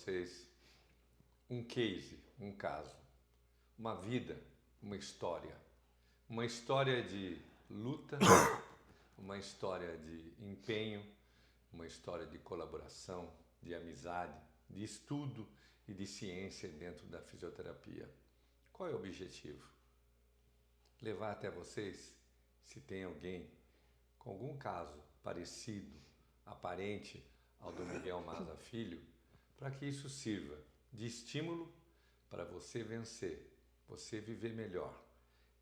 vocês um case, um caso, uma vida, uma história de luta, uma história de empenho, uma história de colaboração, de amizade, de estudo e de ciência dentro da fisioterapia. Qual é o objetivo? Levar até vocês, se tem alguém com algum caso parecido, aparente ao do Miguel Maza Filho, para que isso sirva de estímulo para você vencer, você viver melhor,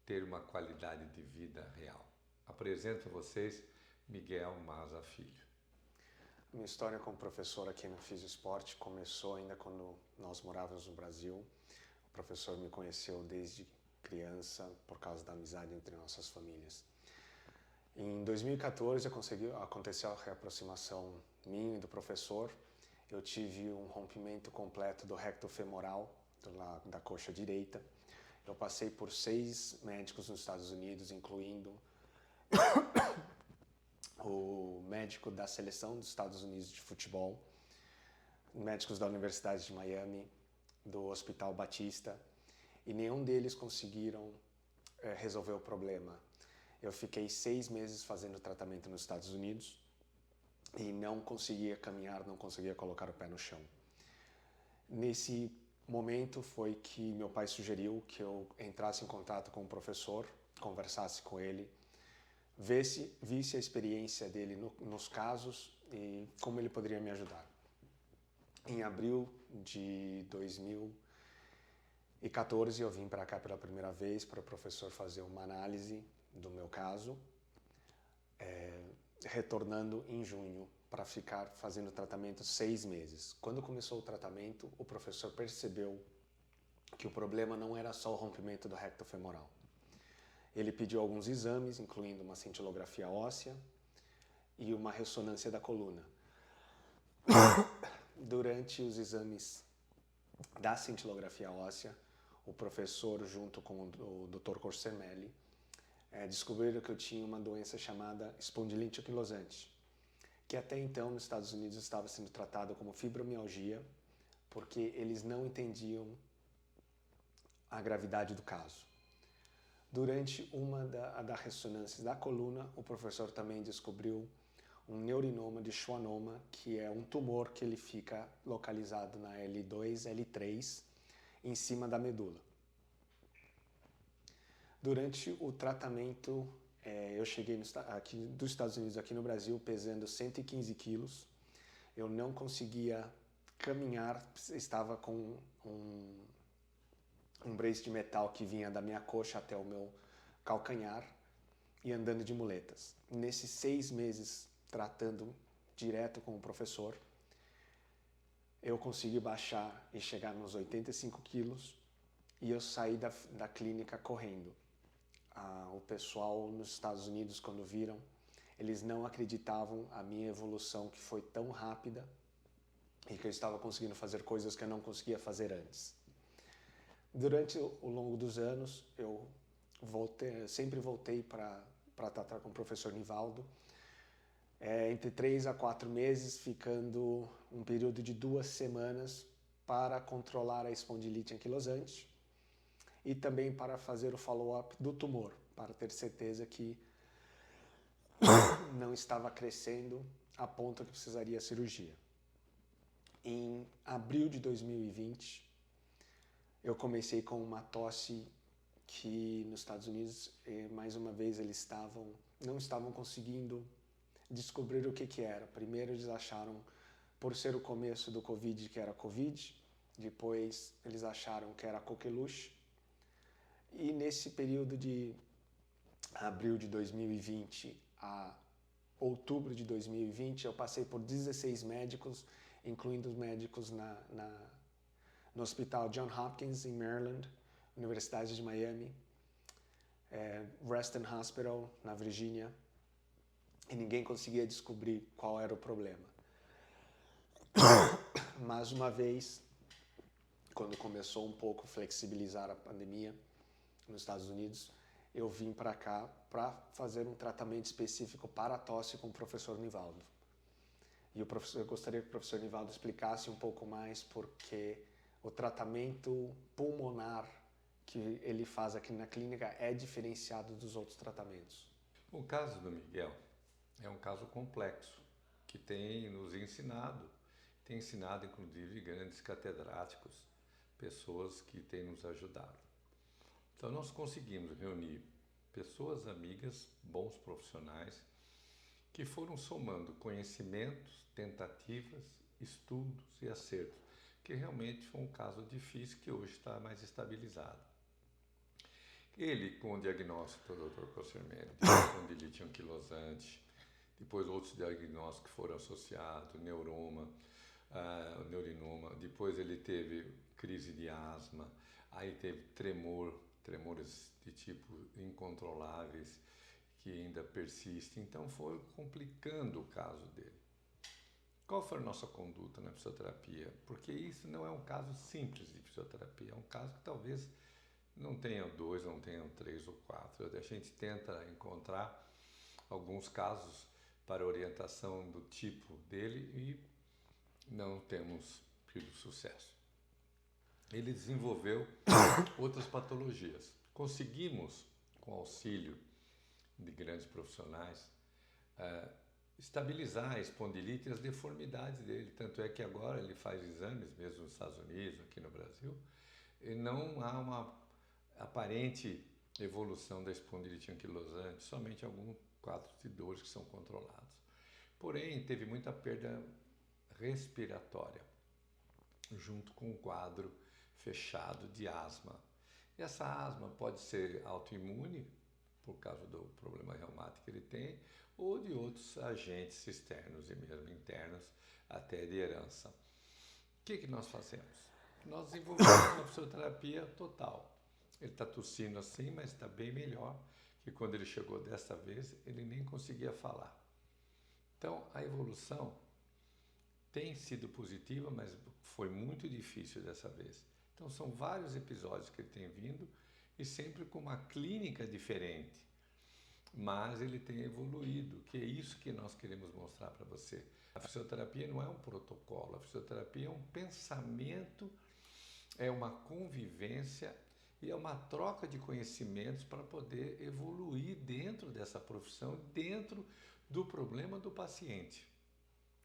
ter uma qualidade de vida real. Apresento a vocês Miguel Maza Filho. Minha história como professor aqui no Fisiosport começou ainda quando nós morávamos no Brasil. O professor me conheceu desde criança por causa da amizade entre nossas famílias. Em 2014 aconteceu a reaproximação minha e do professor. Eu tive um rompimento completo do recto femoral da coxa direita. Eu passei por 6 médicos nos Estados Unidos, incluindo o médico da seleção dos Estados Unidos de futebol, médicos da Universidade de Miami, do Hospital Batista, e nenhum deles conseguiram resolver o problema. Eu fiquei 6 meses fazendo tratamento nos Estados Unidos e não conseguia caminhar, não conseguia colocar o pé no chão. Nesse momento foi que meu pai sugeriu que eu entrasse em contato com o professor, conversasse com ele, visse a experiência dele nos casos e como ele poderia me ajudar. Em abril de 2014 eu vim para cá pela primeira vez para o professor fazer uma análise do meu caso, retornando em junho para ficar fazendo tratamento 6 meses. Quando começou o tratamento, o professor percebeu que o problema não era só o rompimento do recto femoral. Ele pediu alguns exames, incluindo uma cintilografia óssea e uma ressonância da coluna. Durante os exames da cintilografia óssea, o professor, junto com o Dr. Corsemelli, descobriram que eu tinha uma doença chamada espondilite anquilosante, que até então nos Estados Unidos estava sendo tratado como fibromialgia, porque eles não entendiam a gravidade do caso. Durante uma da ressonância da coluna, o professor também descobriu um neurinoma de schwannoma, que é um tumor que ele fica localizado na L2, L3, em cima da medula. Durante o tratamento, eu cheguei aqui dos Estados Unidos, aqui no Brasil, pesando 115 quilos. Eu não conseguia caminhar, estava com um brace de metal que vinha da minha coxa até o meu calcanhar e andando de muletas. Nesses 6 meses tratando direto com o professor, eu consegui baixar e chegar nos 85 quilos e eu saí da clínica correndo. O pessoal nos Estados Unidos, quando viram, eles não acreditavam a minha evolução, que foi tão rápida e que eu estava conseguindo fazer coisas que eu não conseguia fazer antes. Durante o longo dos anos, eu sempre voltei para tratar com o professor Nivaldo, entre 3 a 4 meses, ficando um período de 2 semanas para controlar a espondilite anquilosante e também para fazer o follow-up do tumor, para ter certeza que não estava crescendo a ponto que precisaria cirurgia. Em abril de 2020, eu comecei com uma tosse que nos Estados Unidos, mais uma vez, eles não estavam conseguindo descobrir o que era. Primeiro eles acharam, por ser o começo do Covid, que era Covid. Depois eles acharam que era coqueluche. E nesse período de abril de 2020 a outubro de 2020, eu passei por 16 médicos, incluindo os médicos no Hospital John Hopkins, em Maryland, Universidade de Miami, Reston Hospital, na Virgínia, e ninguém conseguia descobrir qual era o problema. Mas uma vez, quando começou um pouco a flexibilizar a pandemia nos Estados Unidos, eu vim para cá para fazer um tratamento específico para a tosse com o professor Nivaldo. E eu gostaria que o professor Nivaldo explicasse um pouco mais porque o tratamento pulmonar que ele faz aqui na clínica é diferenciado dos outros tratamentos. O caso do Miguel é um caso complexo que tem nos ensinado, tem ensinado inclusive grandes catedráticos, pessoas que têm nos ajudado. Então nós conseguimos reunir pessoas amigas, bons profissionais, que foram somando conhecimentos, tentativas, estudos e acertos, que realmente foi um caso difícil que hoje está mais estabilizado. Ele, com o diagnóstico do Dr. Cossermelli, de condilite anquilosante, depois outros diagnósticos que foram associados, neurinoma, depois ele teve crise de asma, aí teve tremores de tipo incontroláveis, que ainda persiste, então foi complicando o caso dele. Qual foi a nossa conduta na fisioterapia? Porque isso não é um caso simples de fisioterapia, é um caso que talvez não tenha 2, não tenha 3 ou 4. A gente tenta encontrar alguns casos para orientação do tipo dele e não temos tido sucesso. Ele desenvolveu outras patologias. Conseguimos, com auxílio de grandes profissionais, estabilizar a espondilite e as deformidades dele. Tanto é que agora ele faz exames, mesmo nos Estados Unidos, aqui no Brasil, e não há uma aparente evolução da espondilite anquilosante, somente alguns quadros de dores que são controlados. Porém, teve muita perda respiratória, junto com um quadro fechado de asma. E essa asma pode ser autoimune, por causa do problema reumático que ele tem, ou de outros agentes externos e mesmo internos, até de herança. O que nós fazemos? Nós desenvolvemos uma fisioterapia total. Ele está tossindo assim, mas está bem melhor que quando ele chegou desta vez, ele nem conseguia falar. Então, a evolução tem sido positiva, mas foi muito difícil dessa vez. Então, são vários episódios que ele tem vindo e sempre com uma clínica diferente. Mas ele tem evoluído, que é isso que nós queremos mostrar para você. A fisioterapia não é um protocolo, a fisioterapia é um pensamento, é uma convivência e é uma troca de conhecimentos para poder evoluir dentro dessa profissão, dentro do problema do paciente.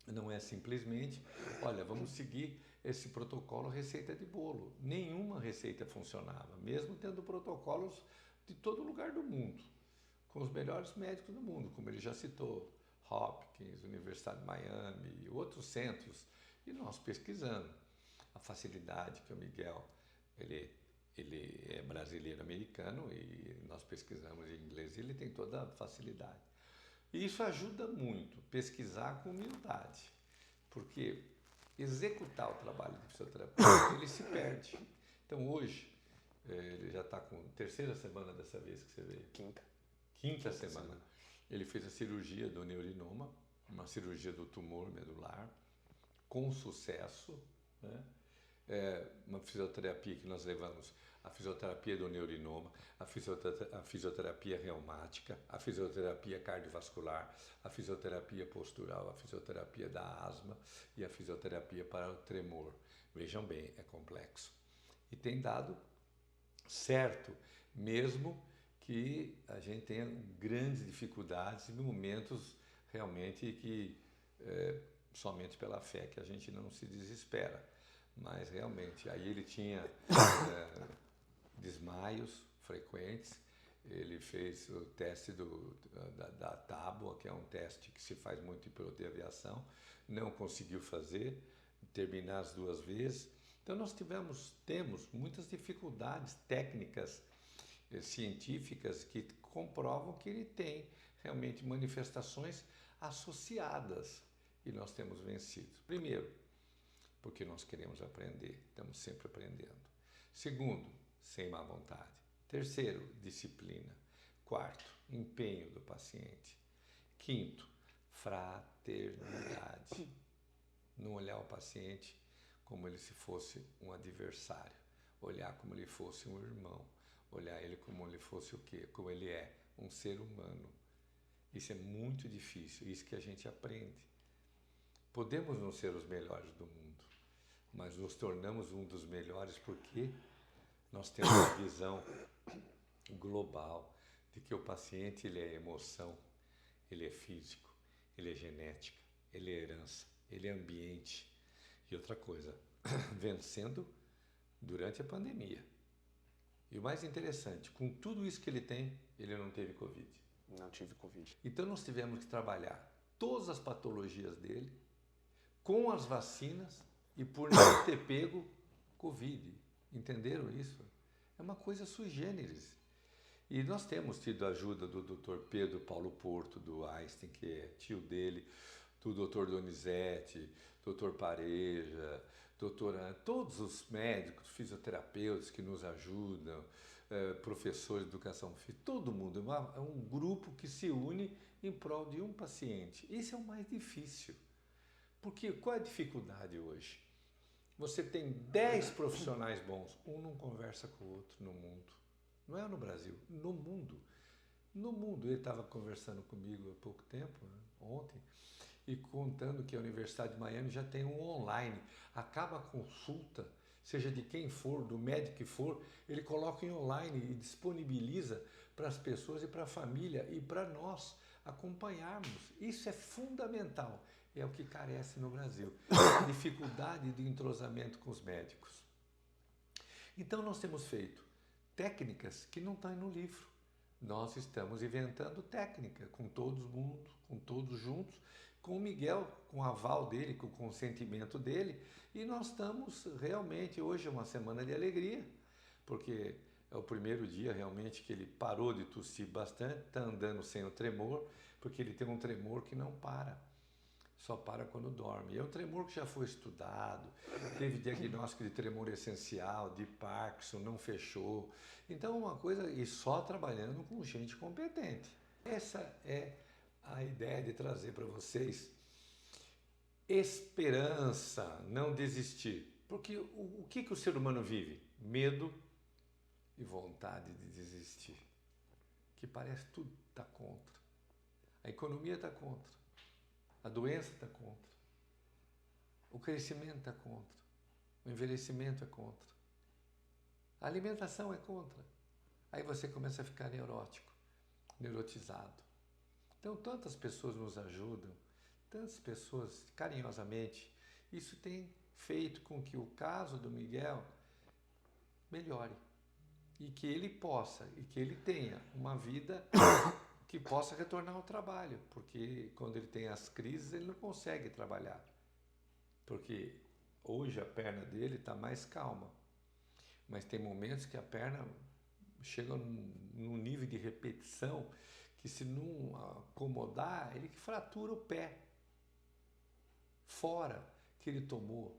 Não é simplesmente, olha, vamos seguir esse protocolo receita de bolo. Nenhuma receita funcionava, mesmo tendo protocolos de todo lugar do mundo, com os melhores médicos do mundo, como ele já citou, Hopkins, Universidade de Miami e outros centros. E nós pesquisando a facilidade que o Miguel, ele é brasileiro-americano e nós pesquisamos em inglês e ele tem toda a facilidade. E isso ajuda muito, pesquisar com humildade, porque executar o trabalho de fisioterapia, ele se perde. Então hoje, ele já está com terceira semana dessa vez que você veio. Quinta semana. Ele fez a cirurgia do neurinoma, uma cirurgia do tumor medular, com sucesso, né? Uma fisioterapia que nós levamos, a fisioterapia do neurinoma, a fisioterapia reumática, a fisioterapia cardiovascular, a fisioterapia postural, a fisioterapia da asma e a fisioterapia para o tremor. Vejam bem, é complexo. E tem dado certo, mesmo que a gente tenha grandes dificuldades em momentos realmente que somente pela fé que a gente não se desespera. Mas realmente, aí ele tinha desmaios frequentes, ele fez o teste da tábua, que é um teste que se faz muito em piloto de aviação, não conseguiu fazer, terminar as 2 vezes. Então nós temos muitas dificuldades técnicas, científicas, que comprovam que ele tem realmente manifestações associadas e nós temos vencido. Primeiro, porque nós queremos aprender, estamos sempre aprendendo. Segundo, sem má vontade. Terceiro, disciplina. Quarto, empenho do paciente. Quinto, fraternidade. Não olhar o paciente como ele se fosse um adversário, olhar como ele fosse um irmão, olhar ele como ele fosse o quê? Como ele é, um ser humano. Isso é muito difícil, isso que a gente aprende. Podemos não ser os melhores do mundo, mas nos tornamos um dos melhores porque nós temos uma visão global de que o paciente ele é emoção, ele é físico, ele é genética, ele é herança, ele é ambiente. E outra coisa, vencendo durante a pandemia. E o mais interessante, com tudo isso que ele tem, ele não teve Covid. Não tive Covid. Então nós tivemos que trabalhar todas as patologias dele com as vacinas e por não ter pego Covid. Entenderam isso? É uma coisa sui generis. E nós temos tido a ajuda do Dr. Pedro Paulo Porto, do Einstein, que é tio dele, do Dr. Donizete, Dr. Pareja, todos os médicos, fisioterapeutas que nos ajudam, professores de educação física, todo mundo. É um grupo que se une em prol de um paciente. Isso é o mais difícil. Porque qual é a dificuldade hoje? Você tem 10 profissionais bons, um não conversa com o outro no mundo. Não é no Brasil, no mundo. No mundo. Ele estava conversando comigo há pouco tempo, né, ontem, e contando que a Universidade de Miami já tem um online. Acaba a consulta, seja de quem for, do médico que for, ele coloca em online e disponibiliza para as pessoas e para a família e para nós acompanharmos. Isso é fundamental. É o que carece no Brasil. A dificuldade de entrosamento com os médicos. Então nós temos feito técnicas que não estão no livro. Nós estamos inventando técnica com todo mundo, com todos juntos, com o Miguel, com o aval dele, com o consentimento dele, e nós estamos realmente, hoje é uma semana de alegria, porque é o primeiro dia realmente que ele parou de tossir bastante, está andando sem o tremor, porque ele tem um tremor que não para. Só para quando dorme. E é um tremor que já foi estudado, teve diagnóstico de tremor essencial, de Parkinson, não fechou. Então, uma coisa, e só trabalhando com gente competente. Essa é a ideia de trazer para vocês esperança, não desistir. Porque o que o ser humano vive? Medo e vontade de desistir. Que parece tudo está contra. A economia está contra. A doença está contra. O crescimento está contra. O envelhecimento é contra. A alimentação é contra. Aí você começa a ficar neurótico, neurotizado. Então, tantas pessoas nos ajudam, tantas pessoas carinhosamente. Isso tem feito com que o caso do Miguel melhore. E que ele possa, e que ele tenha uma vida que possa retornar ao trabalho, porque quando ele tem as crises ele não consegue trabalhar, porque hoje a perna dele está mais calma, mas tem momentos que a perna chega num nível de repetição que se não acomodar, ele fratura o pé. Fora que ele tomou,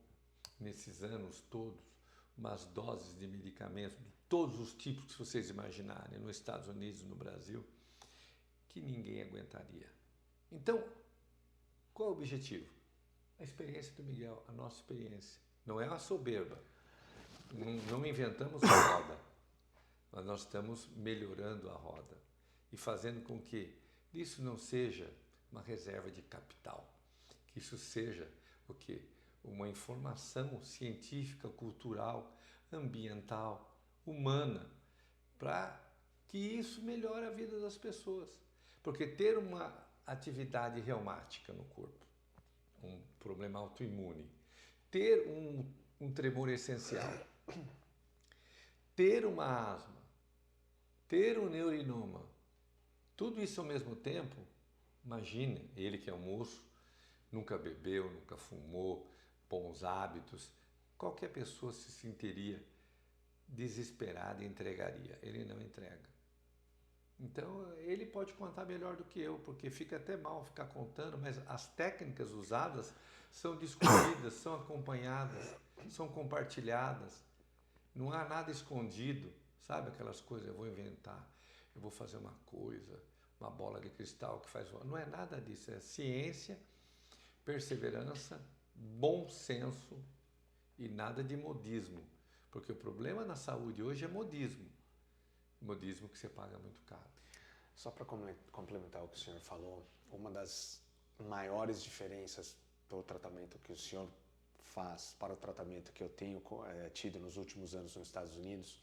nesses anos todos, umas doses de medicamentos, de todos os tipos que vocês imaginarem, nos Estados Unidos e no Brasil, que ninguém aguentaria. Então, qual é o objetivo? A experiência do Miguel, a nossa experiência. Não é uma soberba. Não inventamos a roda, mas nós estamos melhorando a roda e fazendo com que isso não seja uma reserva de capital, que isso seja o quê? Uma informação científica, cultural, ambiental, humana, para que isso melhore a vida das pessoas. Porque ter uma atividade reumática no corpo, um problema autoimune, ter um tremor essencial, ter uma asma, ter um neurinoma, tudo isso ao mesmo tempo, imagine, ele que é um moço, nunca bebeu, nunca fumou, bons hábitos, qualquer pessoa se sentiria desesperada e entregaria. Ele não entrega. Então, ele pode contar melhor do que eu, porque fica até mal ficar contando, mas as técnicas usadas são discutidas, são acompanhadas, são compartilhadas. Não há nada escondido, sabe aquelas coisas, eu vou inventar, eu vou fazer uma coisa, uma bola de cristal que faz... Não é nada disso, é ciência, perseverança, bom senso e nada de modismo. Porque o problema na saúde hoje é modismo. Modismo que você paga muito caro. Só para complementar o que o senhor falou, uma das maiores diferenças do tratamento que o senhor faz para o tratamento que eu tenho tido nos últimos anos nos Estados Unidos,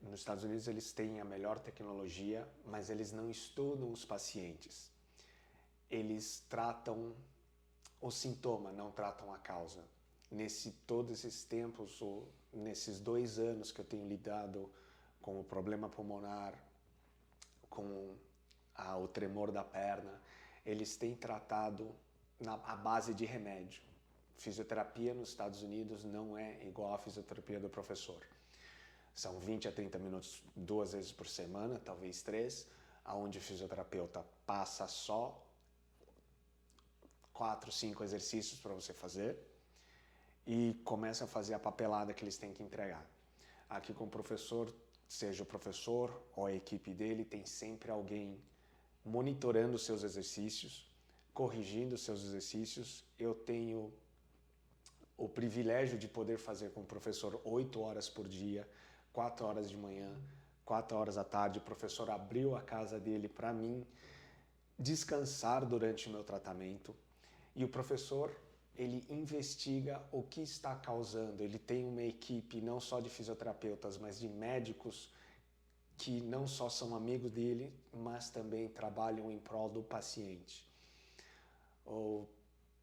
nos Estados Unidos eles têm a melhor tecnologia, mas eles não estudam os pacientes. Eles tratam o sintoma, não tratam a causa. Todos esses tempos, nesses 2 anos que eu tenho lidado com o problema pulmonar, com o tremor da perna, eles têm tratado à base de remédio. Fisioterapia nos Estados Unidos não é igual à fisioterapia do professor. São 20 a 30 minutos 2 vezes por semana, talvez 3, onde o fisioterapeuta passa só 4, 5 exercícios para você fazer e começa a fazer a papelada que eles têm que entregar. Aqui com o professor, seja o professor ou a equipe dele, tem sempre alguém monitorando os seus exercícios, corrigindo os seus exercícios. Eu tenho o privilégio de poder fazer com o professor 8 horas por dia, 4 horas de manhã, 4 horas à tarde. O professor abriu a casa dele para mim descansar durante o meu tratamento. E o professor, ele investiga o que está causando. Ele tem uma equipe não só de fisioterapeutas, mas de médicos que não só são amigos dele, mas também trabalham em prol do paciente. O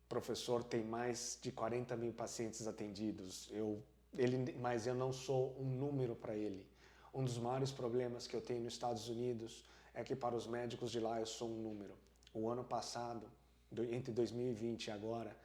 professor tem mais de 40 mil pacientes atendidos, mas eu não sou um número para ele. Um dos maiores problemas que eu tenho nos Estados Unidos é que para os médicos de lá eu sou um número. O ano passado, entre 2020 e agora,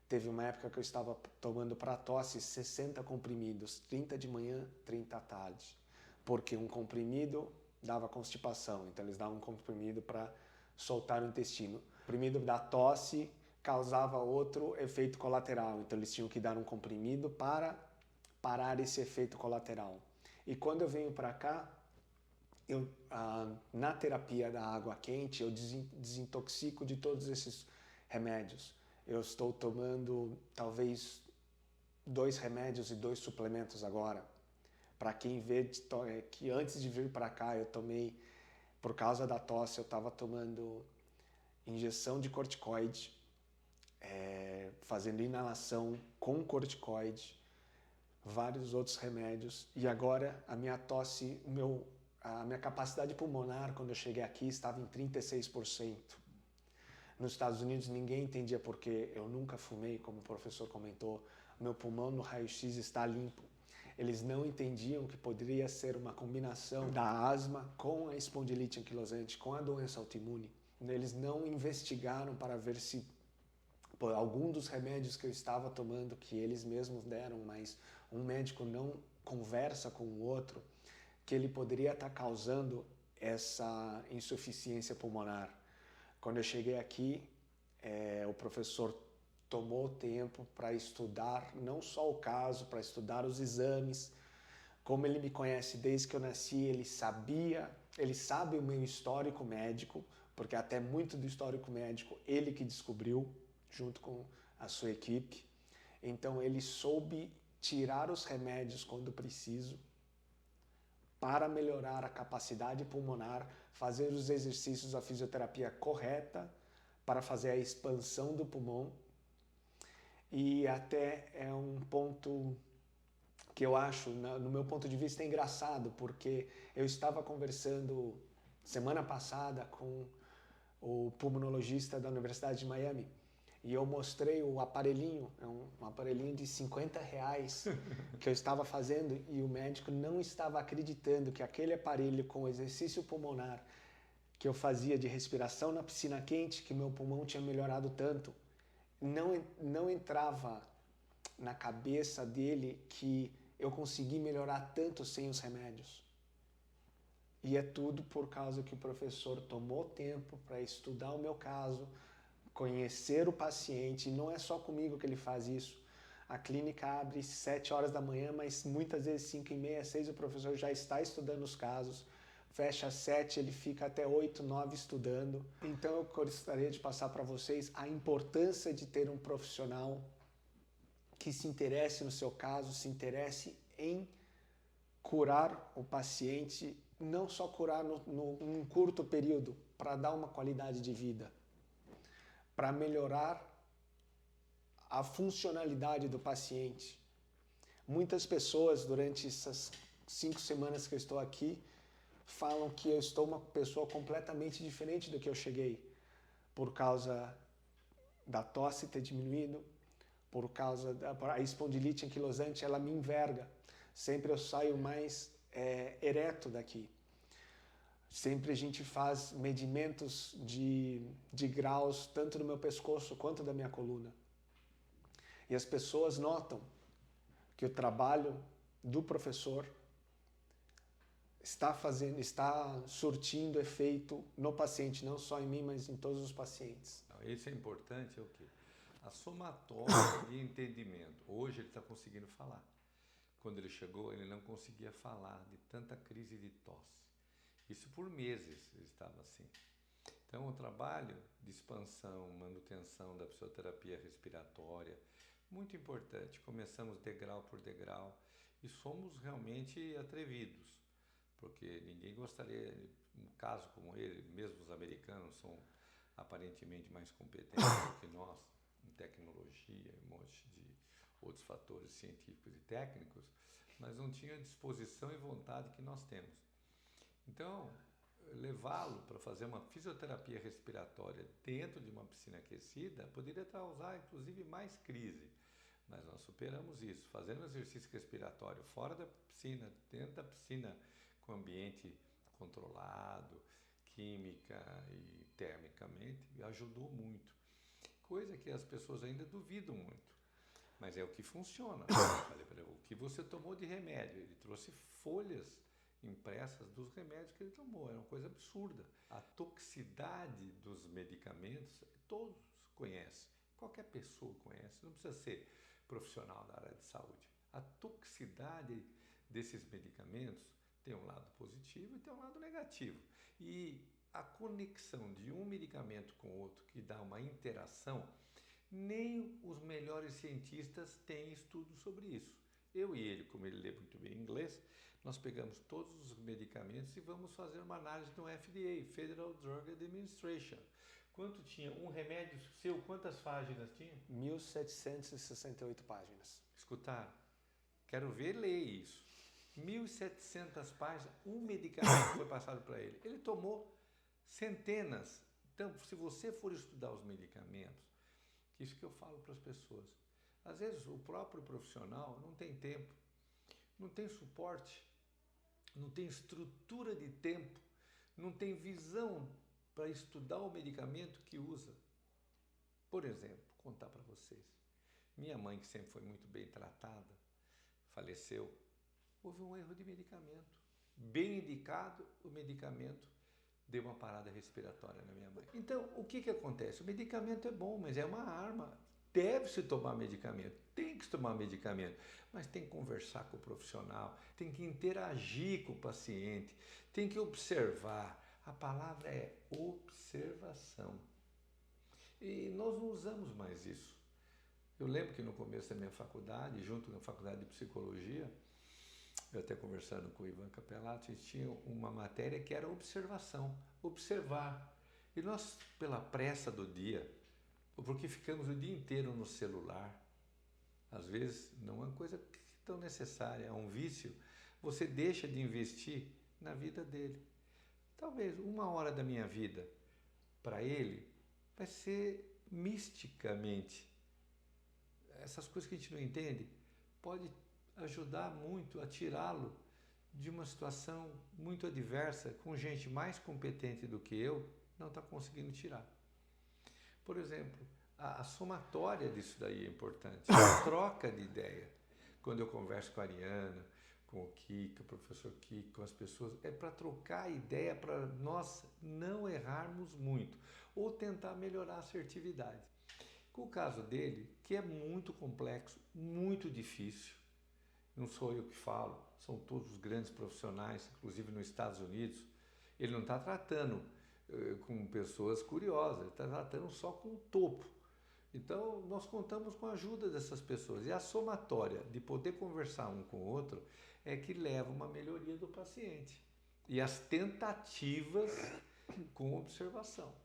teve uma época que eu estava tomando para tosse 60 comprimidos, 30 de manhã, 30 à tarde. Porque um comprimido dava constipação, então eles davam um comprimido para soltar o intestino. O comprimido da tosse causava outro efeito colateral, então eles tinham que dar um comprimido para parar esse efeito colateral. E quando eu venho para cá, na terapia da água quente, eu desintoxico de todos esses remédios. Eu estou tomando talvez 2 remédios e 2 suplementos agora. Para quem vê que antes de vir para cá eu tomei, por causa da tosse, eu estava tomando injeção de corticoide, fazendo inalação com corticoide, vários outros remédios. E agora a minha tosse, a minha capacidade pulmonar, quando eu cheguei aqui, estava em 36%. Nos Estados Unidos ninguém entendia porque eu nunca fumei, como o professor comentou. Meu pulmão no raio-x está limpo. Eles não entendiam que poderia ser uma combinação da asma com a espondilite anquilosante, com a doença autoimune. Eles não investigaram para ver se por algum dos remédios que eu estava tomando, que eles mesmos deram, mas um médico não conversa com o outro, que ele poderia estar causando essa insuficiência pulmonar. Quando eu cheguei aqui, o professor tomou tempo para estudar não só o caso, para estudar os exames. Como ele me conhece desde que eu nasci, ele sabe o meu histórico médico, porque até muito do histórico médico ele que descobriu, junto com a sua equipe. Então ele soube tirar os remédios quando preciso, para melhorar a capacidade pulmonar, fazer os exercícios da fisioterapia correta, para fazer a expansão do pulmão. E até é um ponto que eu acho, no meu ponto de vista, é engraçado, porque eu estava conversando semana passada com o pulmonologista da Universidade de Miami e eu mostrei o aparelhinho, um aparelhinho de R$50 que eu estava fazendo e o médico não estava acreditando que aquele aparelho com exercício pulmonar que eu fazia de respiração na piscina quente, que meu pulmão tinha melhorado tanto, não entrava na cabeça dele que eu consegui melhorar tanto sem os remédios. E é tudo por causa que o professor tomou tempo para estudar o meu caso, conhecer o paciente. E não é só comigo que ele faz isso. A clínica abre 7 horas da manhã, mas muitas vezes 5h30, 6 o professor já está estudando os casos. Fecha às 7, ele fica até 8, 9 estudando. Então eu gostaria de passar para vocês a importância de ter um profissional que se interesse no seu caso, se interesse em curar o paciente, não só curar num curto período, para dar uma qualidade de vida, para melhorar a funcionalidade do paciente. Muitas pessoas, durante essas 5 semanas que eu estou aqui, falam que eu estou uma pessoa completamente diferente do que eu cheguei, por causa da tosse ter diminuído, por causa da espondilite anquilosante, ela me enverga. Sempre eu saio mais ereto daqui. Sempre a gente faz medimentos de graus, tanto no meu pescoço quanto da minha coluna. E as pessoas notam que o trabalho do professor está surtindo efeito no paciente, não só em mim, mas em todos os pacientes. Isso é importante, é o quê? A somatória de entendimento. Hoje ele está conseguindo falar. Quando ele chegou, ele não conseguia falar de tanta crise de tosse. Isso por meses ele estava assim. Então, o trabalho de expansão, manutenção da fisioterapia respiratória, muito importante. Começamos degrau por degrau e somos realmente atrevidos, porque ninguém gostaria, um caso como ele, mesmo os americanos são aparentemente mais competentes do que nós em tecnologia, um monte de outros fatores científicos e técnicos, mas não tinham a disposição e vontade que nós temos. Então, levá-lo para fazer uma fisioterapia respiratória dentro de uma piscina aquecida poderia causar, inclusive, mais crise. Mas nós superamos isso, fazendo exercício respiratório fora da piscina, dentro da piscina, com ambiente controlado, química e termicamente, ajudou muito. Coisa que as pessoas ainda duvidam muito. Mas é o que funciona. Eu falei para ele, o que você tomou de remédio? Ele trouxe folhas impressas dos remédios que ele tomou. Era uma coisa absurda. A toxicidade dos medicamentos, todos conhecem. Qualquer pessoa conhece. Não precisa ser profissional da área de saúde. A toxicidade desses medicamentos tem um lado positivo e tem um lado negativo. E a conexão de um medicamento com outro que dá uma interação, nem os melhores cientistas têm estudo sobre isso. Eu e ele, como ele lê muito bem inglês, nós pegamos todos os medicamentos e vamos fazer uma análise no FDA, Federal Drug Administration. Quanto tinha um remédio seu, quantas páginas tinha? 1.768 páginas. Escutar, quero ver ler isso. 1.700 páginas, um medicamento foi passado para ele. Ele tomou centenas. Então, se você for estudar os medicamentos, isso que eu falo para as pessoas. Às vezes o próprio profissional não tem tempo, não tem suporte, não tem estrutura de tempo, não tem visão para estudar o medicamento que usa. Por exemplo, contar para vocês. Minha mãe, que sempre foi muito bem tratada, faleceu. Houve um erro de medicamento. Bem indicado, o medicamento deu uma parada respiratória na minha mãe. Então, o que acontece? O medicamento é bom, mas é uma arma. Deve-se tomar medicamento, tem que tomar medicamento, mas tem que conversar com o profissional, tem que interagir com o paciente, tem que observar. A palavra é observação. E nós não usamos mais isso. Eu lembro que no começo da minha faculdade, junto na faculdade de psicologia, eu até conversando com o Ivan Capelato, tinha uma matéria que era observação, observar. E nós, pela pressa do dia, porque ficamos o dia inteiro no celular, às vezes não é uma coisa tão necessária, é um vício, você deixa de investir na vida dele. Talvez 1 hora da minha vida, para ele, vai ser misticamente. Essas coisas que a gente não entende, pode ajudar muito a tirá-lo de uma situação muito adversa, com gente mais competente do que eu, não está conseguindo tirar. Por exemplo, a somatória disso daí é importante, a troca de ideia. Quando eu converso com a Ariana, com o Kiko, o professor Kiko, com as pessoas, é para trocar ideia, para nós não errarmos muito, ou tentar melhorar a assertividade. Com o caso dele, que é muito complexo, muito difícil, não sou eu que falo, são todos os grandes profissionais, inclusive nos Estados Unidos, ele não está tratando com pessoas curiosas, ele está tratando só com o topo. Então, nós contamos com a ajuda dessas pessoas. E a somatória de poder conversar um com o outro é que leva uma melhoria do paciente. E as tentativas com observação.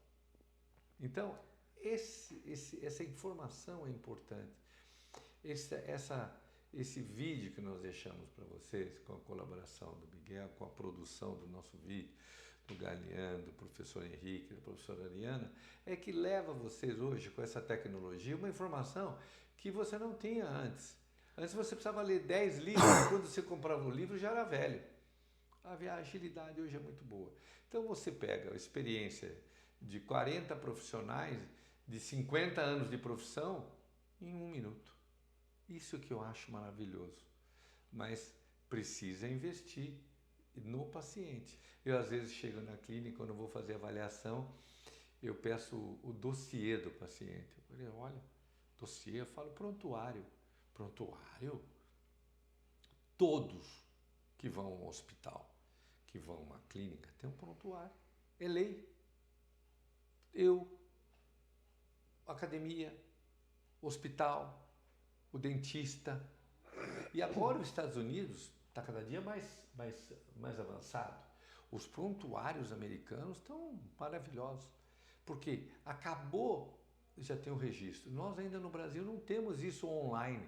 Então, essa informação é importante. Esse vídeo que nós deixamos para vocês, com a colaboração do Miguel, com a produção do nosso vídeo, do Galeano, do professor Henrique, da professora Ariana, é que leva vocês hoje, com essa tecnologia, uma informação que você não tinha antes. Antes você precisava ler 10 livros, e quando você comprava o livro já era velho. A agilidade hoje é muito boa. Então você pega a experiência de 40 profissionais, de 50 anos de profissão, em 1 minuto. Isso que eu acho maravilhoso. Mas precisa investir no paciente. Eu às vezes chego na clínica, quando eu vou fazer avaliação, eu peço o dossiê do paciente. Eu falei, olha, dossiê, eu falo prontuário. Prontuário? Todos que vão ao hospital, que vão a uma clínica, tem um prontuário. É lei. Eu, academia, hospital, o dentista. E agora os Estados Unidos está cada dia mais avançado. Os prontuários americanos estão maravilhosos, porque acabou, já tem o registro. Nós ainda no Brasil não temos isso online.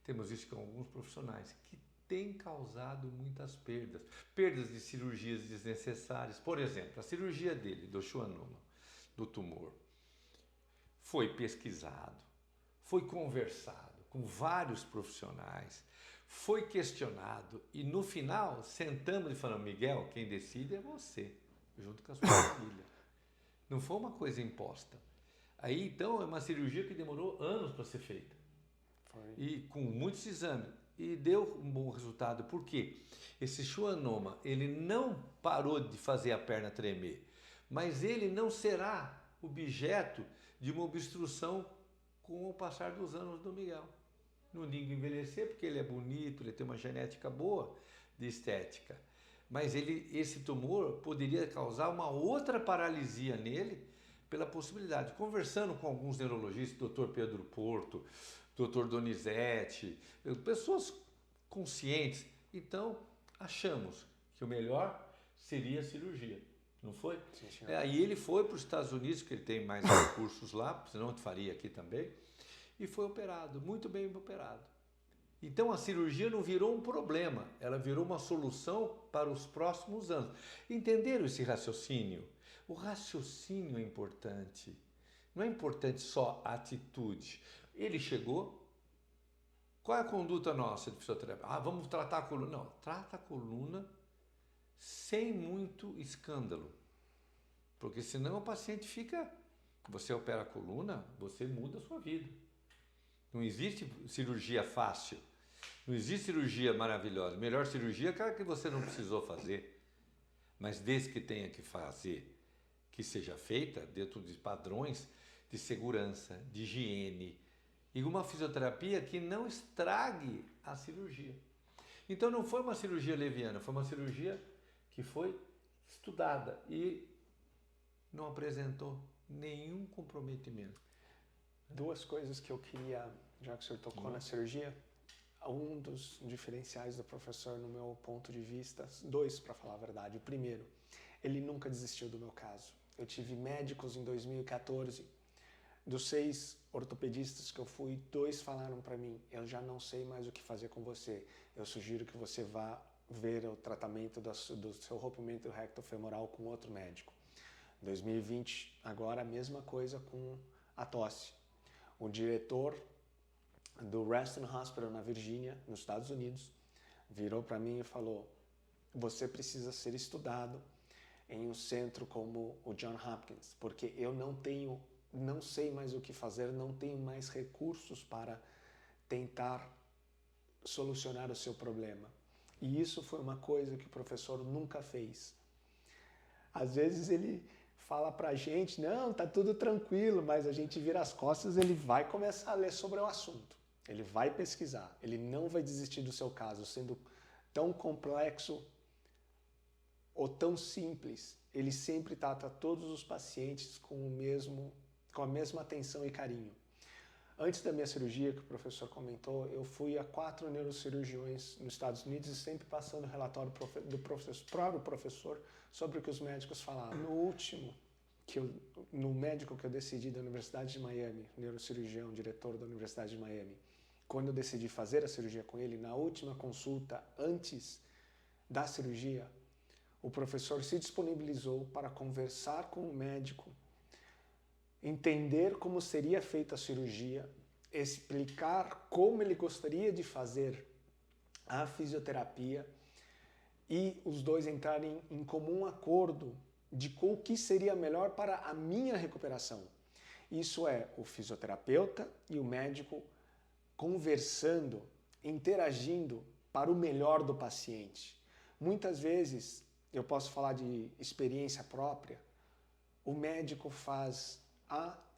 Temos isso com alguns profissionais que têm causado muitas perdas. Perdas de cirurgias desnecessárias. Por exemplo, a cirurgia dele, do schwannoma, do tumor, foi pesquisado, foi conversado com vários profissionais, foi questionado e no final sentamos e falamos, Miguel, quem decide é você, junto com a sua família. Não foi uma coisa imposta. Aí então é uma cirurgia que demorou anos para ser feita. E com muitos exames. E deu um bom resultado. Por quê? Esse schwannoma, ele não parou de fazer a perna tremer, mas ele não será objeto de uma obstrução com o passar dos anos do Miguel. Não digo envelhecer, porque ele é bonito, ele tem uma genética boa de estética. Mas esse tumor poderia causar uma outra paralisia nele, pela possibilidade. Conversando com alguns neurologistas, Dr. Pedro Porto, Dr. Donizete, pessoas conscientes, então achamos que o melhor seria a cirurgia. Não foi? Sim, Aí ele foi para os Estados Unidos, que ele tem mais recursos lá, senão faria aqui também, e foi operado, muito bem operado. Então a cirurgia não virou um problema, ela virou uma solução para os próximos anos. Entenderam esse raciocínio? O raciocínio é importante. Não é importante só a atitude. Ele chegou, qual é a conduta nossa de fisioterapia? Vamos tratar a coluna. Não, trata a coluna sem muito escândalo. Porque senão o paciente fica... Você opera a coluna, você muda a sua vida. Não existe cirurgia fácil. Não existe cirurgia maravilhosa. Melhor cirurgia é aquela que você não precisou fazer. Mas desde que tenha que fazer, que seja feita dentro de padrões de segurança, de higiene, e uma fisioterapia que não estrague a cirurgia. Então não foi uma cirurgia leviana, foi uma cirurgia que foi estudada e não apresentou nenhum comprometimento. Duas coisas que eu queria, já que o senhor tocou na cirurgia, um dos diferenciais do professor, no meu ponto de vista, dois para falar a verdade. O primeiro, ele nunca desistiu do meu caso. Eu tive médicos em 2014, dos 6 ortopedistas que eu fui, 2 falaram para mim, eu já não sei mais o que fazer com você, eu sugiro que você vá ver o tratamento do seu rompimento rectofemoral com outro médico. 2020, agora a mesma coisa com a tosse. O diretor do Reston Hospital na Virgínia, nos Estados Unidos, virou para mim e falou, você precisa ser estudado em um centro como o John Hopkins, porque eu não sei mais o que fazer, não tenho mais recursos para tentar solucionar o seu problema. E isso foi uma coisa que o professor nunca fez. Às vezes ele fala pra gente, não, tá tudo tranquilo, mas a gente vira as costas, ele vai começar a ler sobre o assunto. Ele vai pesquisar, ele não vai desistir do seu caso, sendo tão complexo ou tão simples. Ele sempre trata todos os pacientes com a mesma atenção e carinho. Antes da minha cirurgia, que o professor comentou, eu fui a 4 neurocirurgiões nos Estados Unidos e sempre passando o relatório do próprio professor sobre o que os médicos falavam. No último, no médico que eu decidi da Universidade de Miami, neurocirurgião, diretor da Universidade de Miami, quando eu decidi fazer a cirurgia com ele, na última consulta antes da cirurgia, o professor se disponibilizou para conversar com o médico, entender como seria feita a cirurgia, explicar como ele gostaria de fazer a fisioterapia e os dois entrarem em comum acordo de o que seria melhor para a minha recuperação. Isso é, o fisioterapeuta e o médico conversando, interagindo para o melhor do paciente. Muitas vezes, eu posso falar de experiência própria, o médico faz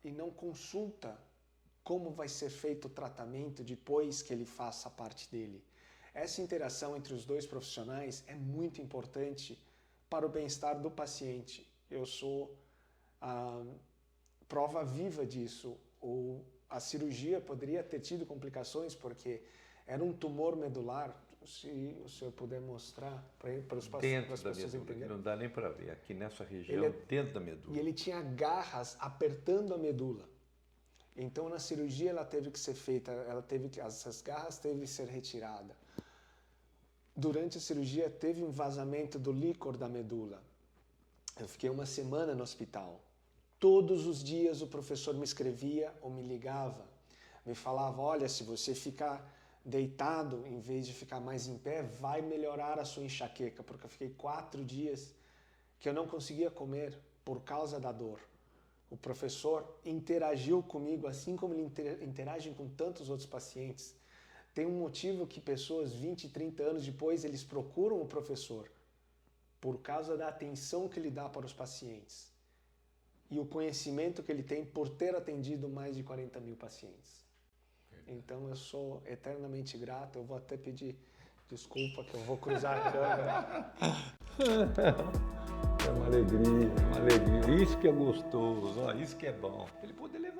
e não consulta como vai ser feito o tratamento depois que ele faça a parte dele. Essa interação entre os dois profissionais é muito importante para o bem-estar do paciente. Eu sou a prova viva disso. A cirurgia poderia ter tido complicações porque era um tumor medular. Se o senhor puder mostrar para os pacientes, para as pessoas entenderem. Não dá nem para ver, aqui nessa região, dentro da medula. E ele tinha garras apertando a medula. Então na cirurgia ela teve que ser feita, essas garras teve que ser retirada. Durante a cirurgia teve um vazamento do líquor da medula. Eu fiquei uma semana no hospital. Todos os dias o professor me escrevia ou me ligava, me falava, olha, se você ficar deitado, em vez de ficar mais em pé, vai melhorar a sua enxaqueca, porque eu fiquei 4 dias que eu não conseguia comer por causa da dor. O professor interagiu comigo, assim como ele interage com tantos outros pacientes. Tem um motivo que pessoas 20, 30 anos depois, eles procuram o professor por causa da atenção que ele dá para os pacientes e o conhecimento que ele tem por ter atendido mais de 40 mil pacientes. Então eu sou eternamente grato. Eu vou até pedir desculpa que eu vou cruzar a câmera. É uma alegria, uma alegria. Isso que é gostoso, ó, isso que é bom. Ele poder levar